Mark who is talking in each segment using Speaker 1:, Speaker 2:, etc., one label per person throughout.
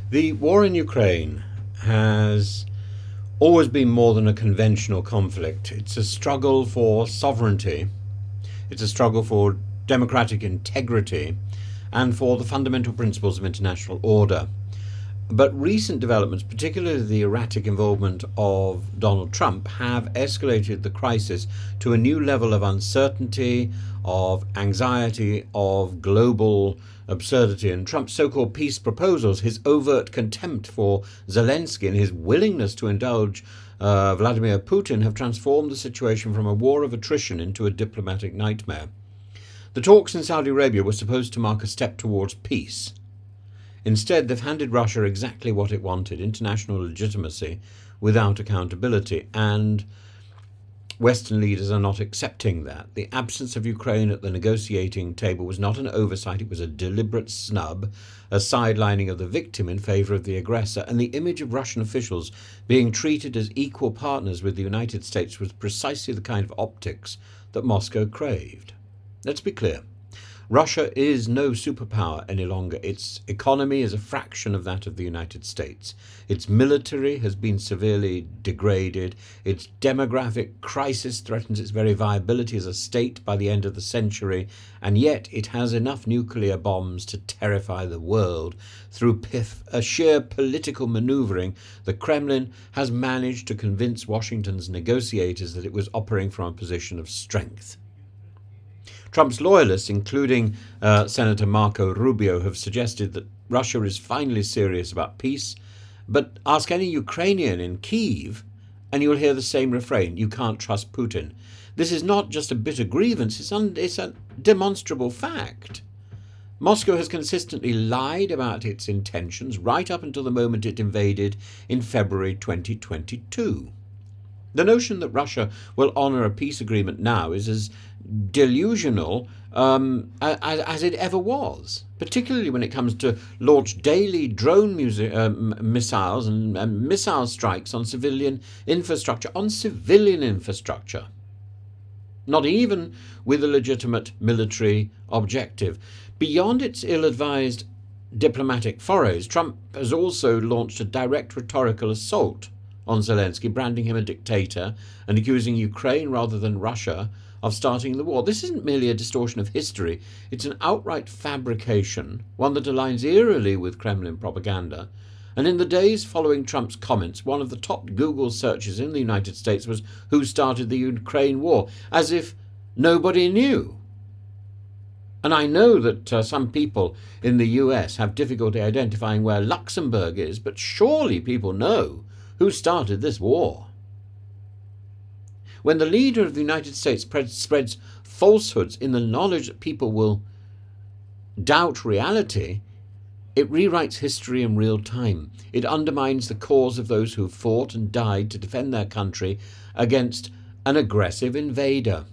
Speaker 1: The war in Ukraine has always been more than a conventional conflict. It's a struggle for sovereignty, it's a struggle for democratic integrity, and for the fundamental principles of international order. But recent developments, particularly the erratic involvement of Donald Trump, have escalated the crisis to a new level of uncertainty, of anxiety, of global absurdity. And Trump's so-called peace proposals, his overt contempt for Zelensky, and his willingness to indulge Vladimir Putin have transformed the situation from a war of attrition into a diplomatic nightmare. The talks in Saudi Arabia were supposed to mark a step towards peace. Instead, they've handed Russia exactly what it wanted: international legitimacy without accountability, and Western leaders are not accepting that. The absence of Ukraine at the negotiating table was not an oversight, it was a deliberate snub, a sidelining of the victim in favour of the aggressor, and the image of Russian officials being treated as equal partners with the United States was precisely the kind of optics that Moscow craved. Let's be clear. Russia is no superpower any longer. Its economy is a fraction of that of the United States. Its military has been severely degraded. Its demographic crisis threatens its very viability as a state by the end of the century, and yet it has enough nuclear bombs to terrify the world. Through a sheer political maneuvering, the Kremlin has managed to convince Washington's negotiators that it was operating from a position of strength. Trump's loyalists, including Senator Marco Rubio, have suggested that Russia is finally serious about peace, but ask any Ukrainian in Kyiv and you'll hear the same refrain: you can't trust Putin. This is not just a bitter grievance, it's a demonstrable fact. Moscow has consistently lied about its intentions right up until the moment it invaded in February 2022. The notion that Russia will honour a peace agreement now is as delusional as it ever was, particularly when it comes to launch daily drone missiles and missile strikes on civilian infrastructure, not even with a legitimate military objective. Beyond its ill-advised diplomatic forays, Trump has also launched a direct rhetorical assault on Zelensky, branding him a dictator and accusing Ukraine rather than Russia of starting the war. This isn't merely a distortion of history, it's an outright fabrication, one that aligns eerily with Kremlin propaganda. And in the days following Trump's comments, one of the top Google searches in the United States was "Who started the Ukraine war?" as if nobody knew. And I know that some people in the US have difficulty identifying where Luxembourg is, but surely people know who started this war. When the leader of the United States spreads falsehoods in the knowledge that people will doubt reality, it rewrites history in real time. It undermines the cause of those who fought and died to defend their country against an aggressive invader,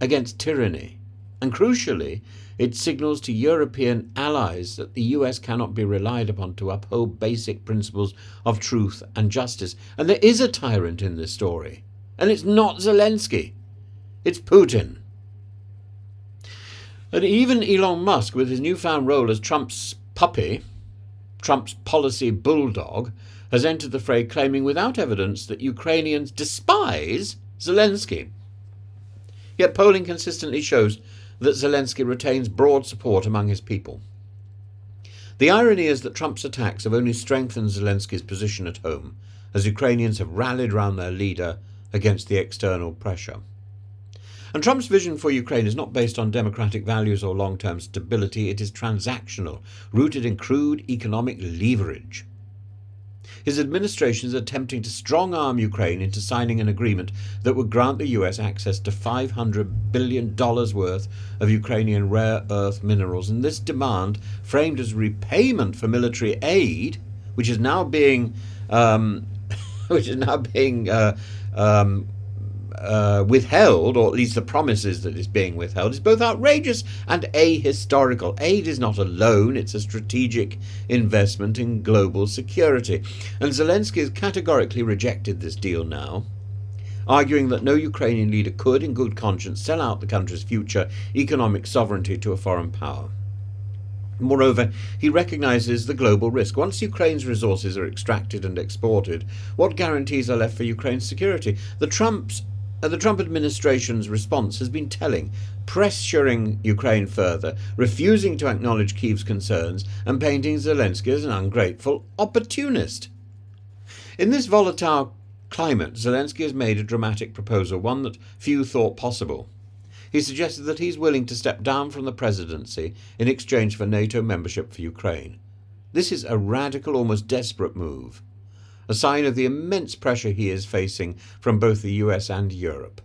Speaker 1: against tyranny. And crucially, it signals to European allies that the US cannot be relied upon to uphold basic principles of truth and justice. And there is a tyrant in this story. And it's not Zelensky. It's Putin. And even Elon Musk, with his newfound role as Trump's puppy, Trump's policy bulldog, has entered the fray, claiming without evidence that Ukrainians despise Zelensky. Yet polling consistently shows that Zelensky retains broad support among his people. The irony is that Trump's attacks have only strengthened Zelensky's position at home, as Ukrainians have rallied round their leader against the external pressure. And Trump's vision for Ukraine is not based on democratic values or long-term stability. It is transactional, rooted in crude economic leverage. His administration is attempting to strong-arm Ukraine into signing an agreement that would grant the US access to $500 billion worth of Ukrainian rare earth minerals. And this demand, framed as repayment for military aid, which is now being withheld, or at least the promise is that it's being withheld, is both outrageous and ahistorical. Aid is not a loan, it's a strategic investment in global security. And Zelensky has categorically rejected this deal now, arguing that no Ukrainian leader could, in good conscience, sell out the country's future economic sovereignty to a foreign power. Moreover, he recognises the global risk. Once Ukraine's resources are extracted and exported, what guarantees are left for Ukraine's security? The Trump administration's response has been telling, pressuring Ukraine further, refusing to acknowledge Kyiv's concerns, and painting Zelensky as an ungrateful opportunist. In this volatile climate, Zelensky has made a dramatic proposal, one that few thought possible. He suggested that he's willing to step down from the presidency in exchange for NATO membership for Ukraine. This is a radical, almost desperate move, a sign of the immense pressure he is facing from both the US and Europe.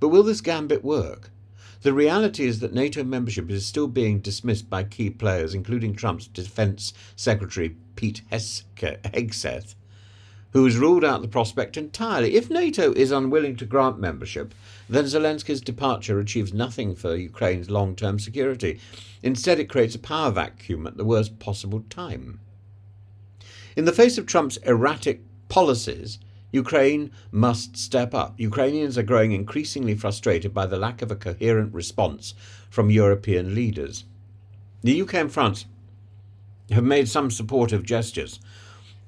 Speaker 1: But will this gambit work? The reality is that NATO membership is still being dismissed by key players, including Trump's Defense Secretary Pete Hegseth, who has ruled out the prospect entirely. If NATO is unwilling to grant membership, then Zelensky's departure achieves nothing for Ukraine's long-term security. Instead, it creates a power vacuum at the worst possible time. In the face of Trump's erratic policies, Ukraine must step up. Ukrainians are growing increasingly frustrated by the lack of a coherent response from European leaders. The UK and France have made some supportive gestures,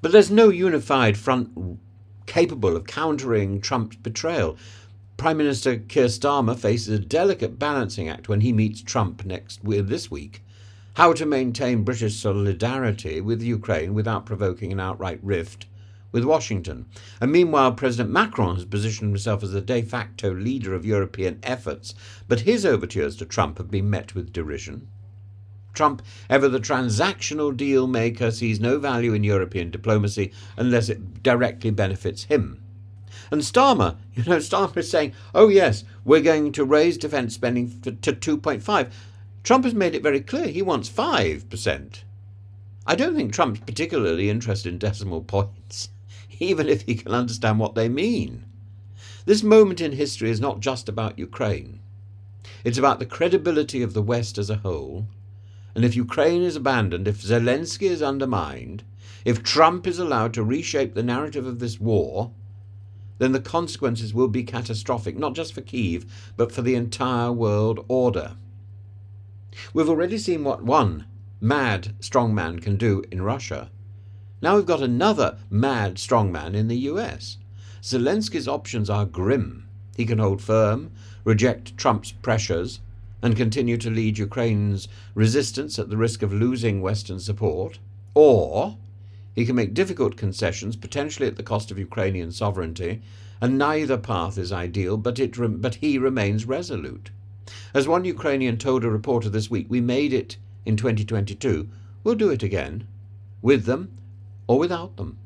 Speaker 1: but there's no unified front capable of countering Trump's betrayal. Prime Minister Keir Starmer faces a delicate balancing act when he meets Trump this week. How to maintain British solidarity with Ukraine without provoking an outright rift with Washington. And meanwhile, President Macron has positioned himself as the de facto leader of European efforts, but his overtures to Trump have been met with derision. Trump, ever the transactional deal maker, sees no value in European diplomacy unless it directly benefits him. And Starmer is saying, oh yes, we're going to raise defence spending to 2.5. Trump has made it very clear he wants 5%. I don't think Trump's particularly interested in decimal points, even if he can understand what they mean. This moment in history is not just about Ukraine. It's about the credibility of the West as a whole. And if Ukraine is abandoned, if Zelensky is undermined, if Trump is allowed to reshape the narrative of this war, then the consequences will be catastrophic, not just for Kyiv, but for the entire world order. We've already seen what one mad strongman can do in Russia. Now we've got another mad strongman in the US. Zelensky's options are grim. He can hold firm, reject Trump's pressures, and continue to lead Ukraine's resistance at the risk of losing Western support, or he can make difficult concessions, potentially at the cost of Ukrainian sovereignty, and neither path is ideal, but he remains resolute. As one Ukrainian told a reporter this week, we made it in 2022, we'll do it again, with them or without them.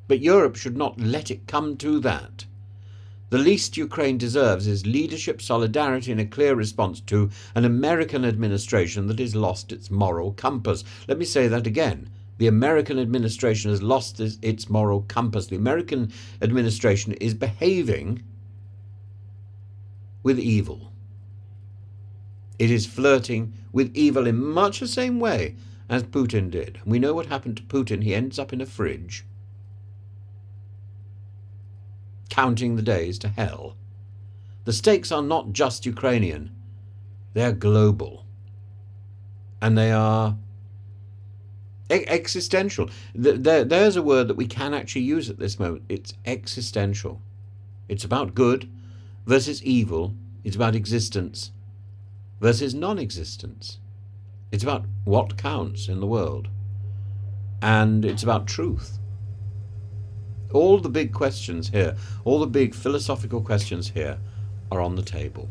Speaker 1: But Europe should not let it come to that. The least Ukraine deserves is leadership, solidarity, and a clear response to an American administration that has lost its moral compass. Let me say that again. The American administration has lost its moral compass. The American administration is behaving with evil. It is flirting with evil in much the same way as Putin did. We know what happened to Putin. He ends up in a fridge, counting the days to hell. The stakes are not just Ukrainian. They are global. And they are existential. There's a word that we can actually use at this moment. It's existential. It's about good versus evil. It's about existence versus non-existence. It's about what counts in the world. And it's about truth. All the big questions here, all the big philosophical questions here are on the table.